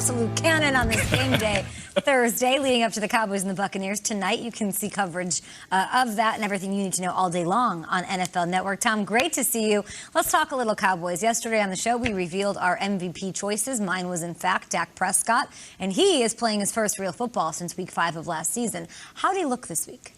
absolute cannon on this game day Thursday leading up to the Cowboys and the Buccaneers. Tonight, you can see coverage of that and everything you need to know all day long on NFL Network. Tom, great to see you. Let's talk a little Cowboys. Yesterday on the show, we revealed our MVP choices. Mine was, in fact, Dak Prescott, and he is playing his first real football since Week 5 of last season. How did he look this week?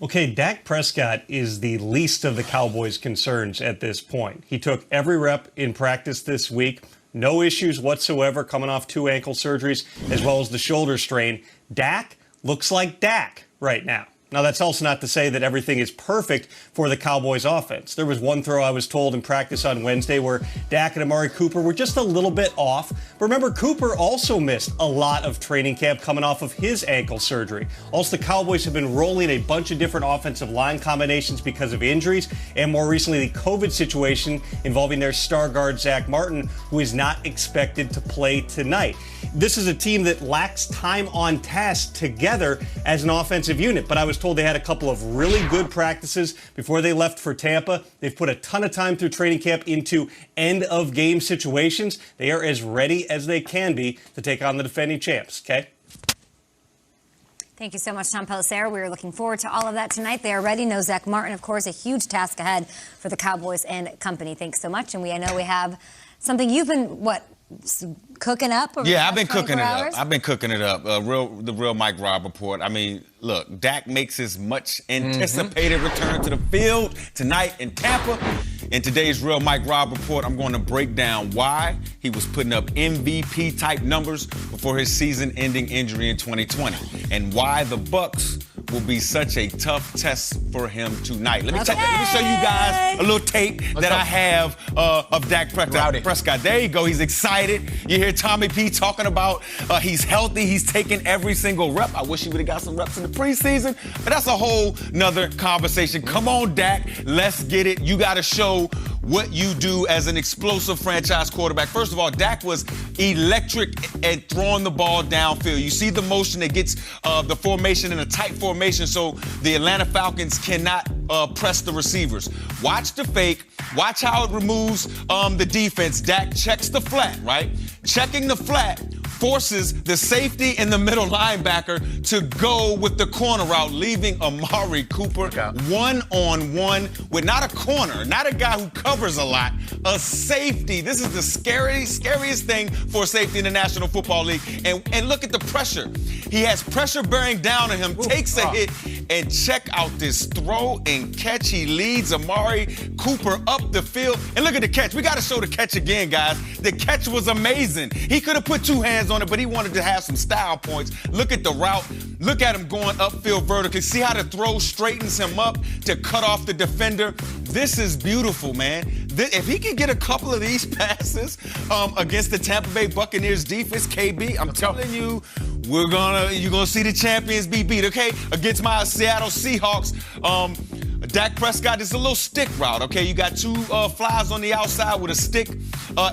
Okay, Dak Prescott is the least of the Cowboys' concerns at this point. He took every rep in practice this week. No issues whatsoever, coming off 2 ankle surgeries, as well as the shoulder strain. Dak looks like Dak right now. Now, that's also not to say that everything is perfect for the Cowboys offense. There was one throw, I was told, in practice on Wednesday where Dak and Amari Cooper were just a little bit off. But remember, Cooper also missed a lot of training camp coming off of his ankle surgery. Also, the Cowboys have been rolling a bunch of different offensive line combinations because of injuries, and more recently, the COVID situation involving their star guard, Zach Martin, who is not expected to play tonight. This is a team that lacks time on task together as an offensive unit, but I was told they had a couple of really good practices before they left for Tampa. They've put a ton of time through training camp into end-of-game situations. They are as ready as they can be to take on the defending champs, okay? Thank you so much, Tom Pelissero. We are looking forward to all of that tonight. They are ready. No Zach Martin, of course, a huge task ahead for the Cowboys and company. Thanks so much. And I know we have something you've been, cooking up? Yeah, I've been cooking it up. I've been cooking it up. The real Mike Robb report. I mean, look, Dak makes his much anticipated return to the field tonight in Tampa. In today's real Mike Robb report, I'm going to break down why he was putting up MVP-type numbers before his season-ending injury in 2020, and why the Bucs will be such a tough test for him tonight. Let me show you guys a little tape that I have of Dak Prescott. There you go. He's excited. You hear Tommy P talking about he's healthy. He's taking every single rep. I wish he would have got some reps in the preseason, but that's a whole nother conversation. Come on, Dak. Let's get it. You got to show what you do as an explosive franchise quarterback. First of all, Dak was electric at throwing the ball downfield. You see the motion that gets the formation in a tight formation so the Atlanta Falcons cannot press the receivers. Watch the fake. Watch how it removes the defense. Dak checks the flat, right? Checking the flat forces the safety and the middle linebacker to go with the corner route, leaving Amari Cooper one-on-one with not a corner, not a guy who covers a lot, a safety. This is the scariest thing for a safety in the National Football League. And look at the pressure. He has pressure bearing down on him, takes a hit, and check out this throw and catch. He leads Amari Cooper up the field. And look at the catch. We got to show the catch again, guys. The catch was amazing. He could have put 2 hands on it, but he wanted to have some style points. Look at the route. Look at him going upfield vertically. See how the throw straightens him up to cut off the defender. This is beautiful, man. If he can get a couple of these passes against the Tampa Bay Buccaneers defense, KB, I'm telling you, you're gonna see the champions be beat, okay? Against my Seattle Seahawks, Dak Prescott is a little stick route, okay? You got 2 flies on the outside with a stick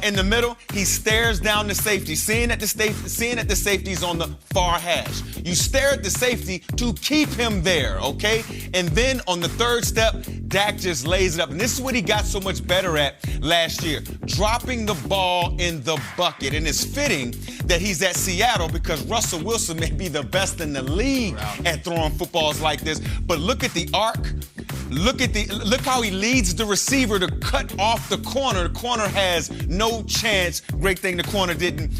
in the middle. He stares down the safety, seeing that the safety's on the far hash. You stare at the safety to keep him there, okay? And then on the 3rd step, Dak just lays it up. And this is what he got so much better at last year, dropping the ball in the bucket. And it's fitting that he's at Seattle because Russell Wilson may be the best in the league at throwing footballs like this. But look at the arc. Look how he leads the receiver to cut off the corner. The corner has no chance. Great thing the corner didn't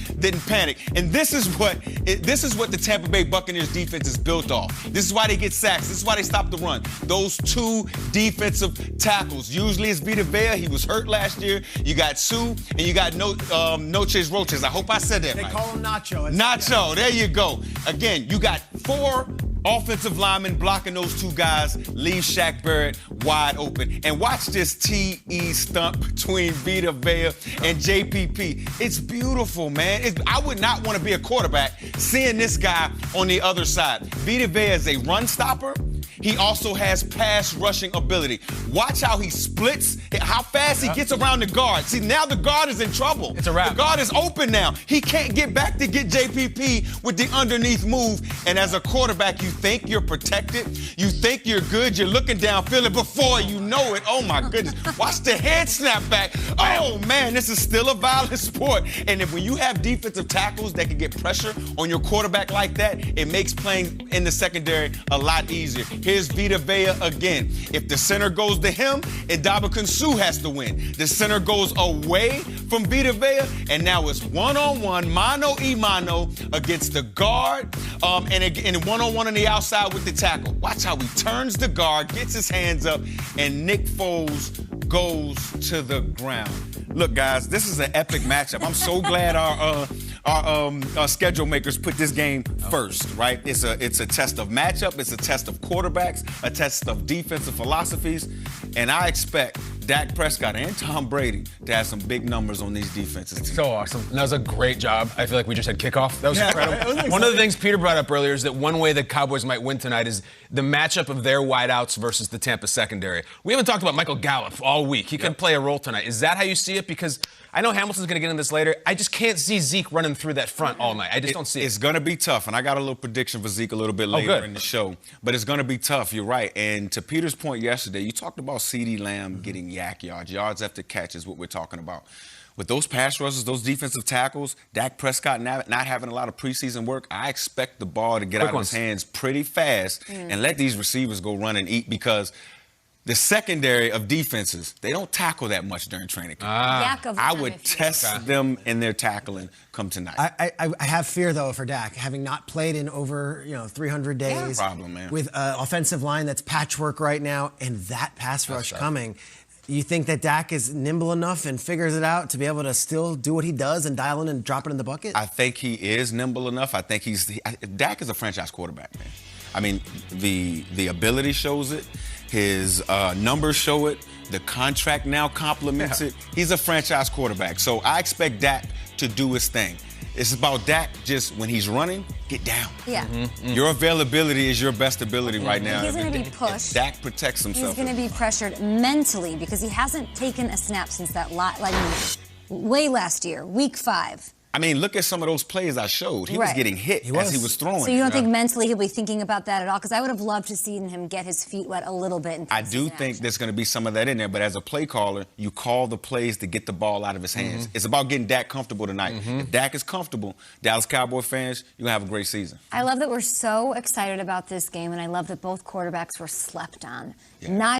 panic. And this is what the Tampa Bay Buccaneers defense is built off. This is why they get sacks. This is why they stop the run. Those 2 defensive tackles. Usually it's Vita Vea. He was hurt last year. You got Sue and you got Noches Roches. I hope I said that right. They call him Nacho. Nacho. There you go. Again, you got 4 offensive linemen blocking those 2 guys, leave Shaq Barrett wide open. And watch this TE stunt between Vita Vea and JPP. It's beautiful, man. I would not want to be a quarterback seeing this guy on the other side. Vita Vea is a run stopper. he also has pass rushing ability. Watch how he splits, how fast he gets around the guard. See, now the guard is in trouble. It's a wrap. The guard is open now. He can't get back to get JPP with the underneath move. And as a quarterback, you think you're protected. You think you're good. You're looking downfield, and before you know it, oh my goodness, watch the head snap back. Oh man, this is still a violent sport. And when you have defensive tackles that can get pressure on your quarterback like that, it makes playing in the secondary a lot easier. Here's Vita Vea again. If the center goes to him, Ndamukong Suh has to win. The center goes away from Vita Vea, and now it's one-on-one, mano-a-mano against the guard, and one-on-one on the outside with the tackle. Watch how he turns the guard, gets his hands up, and Nick Foles goes to the ground. Look, guys, this is an epic matchup. I'm so glad our schedule makers put this game first, right? It's a test of matchup, it's a test of quarterbacks, a test of defensive philosophies, and I expect Dak Prescott and Tom Brady to have some big numbers on these defenses. So awesome. That was a great job. I feel like we just had kickoff. That was incredible. One of the things Peter brought up earlier is that one way the Cowboys might win tonight is the matchup of their wideouts versus the Tampa secondary. We haven't talked about Michael Gallup all week. He could play a role tonight. Is that how you see it? Because I know Hamilton's going to get into this later. I just can't see Zeke running through that front all night. I just don't see it. It's going to be tough, and I got a little prediction for Zeke a little bit later in the show. But it's going to be tough. You're right. And to Peter's point yesterday, you talked about CeeDee Lamb getting yak yards. Yards after catch is what we're talking about. With those pass rushes, those defensive tackles, Dak Prescott not having a lot of preseason work, I expect the ball to get out of his hands pretty fast and let these receivers go run and eat, because the secondary of defenses, they don't tackle that much during training camp. I would test them in their tackling come tonight. I have fear, though, for Dak, having not played in over 300 days. Problem, man. With an offensive line that's patchwork right now and that pass rush coming. You think that Dak is nimble enough and figures it out to be able to still do what he does and dial in and drop it in the bucket? I think he is nimble enough. I think Dak is a franchise quarterback, man. I mean, the ability shows it. His numbers show it. The contract now complements it. He's a franchise quarterback. So I expect Dak to do his thing. It's about Dak just, when he's running, get down. Yeah. Your availability is your best ability right now. He's going to be pushed. Dak protects himself. He's going to be pressured mentally because he hasn't taken a snap since that way last year, week 5. I mean, look at some of those plays I showed. He was getting hit as he was throwing. So you don't think mentally he'll be thinking about that at all? Because I would have loved to see him get his feet wet a little bit. I do think there's going to be some of that in there. But as a play caller, you call the plays to get the ball out of his hands. It's about getting Dak comfortable tonight. If Dak is comfortable, Dallas Cowboy fans, you're going to have a great season. I love that we're so excited about this game, and I love that both quarterbacks were slept on.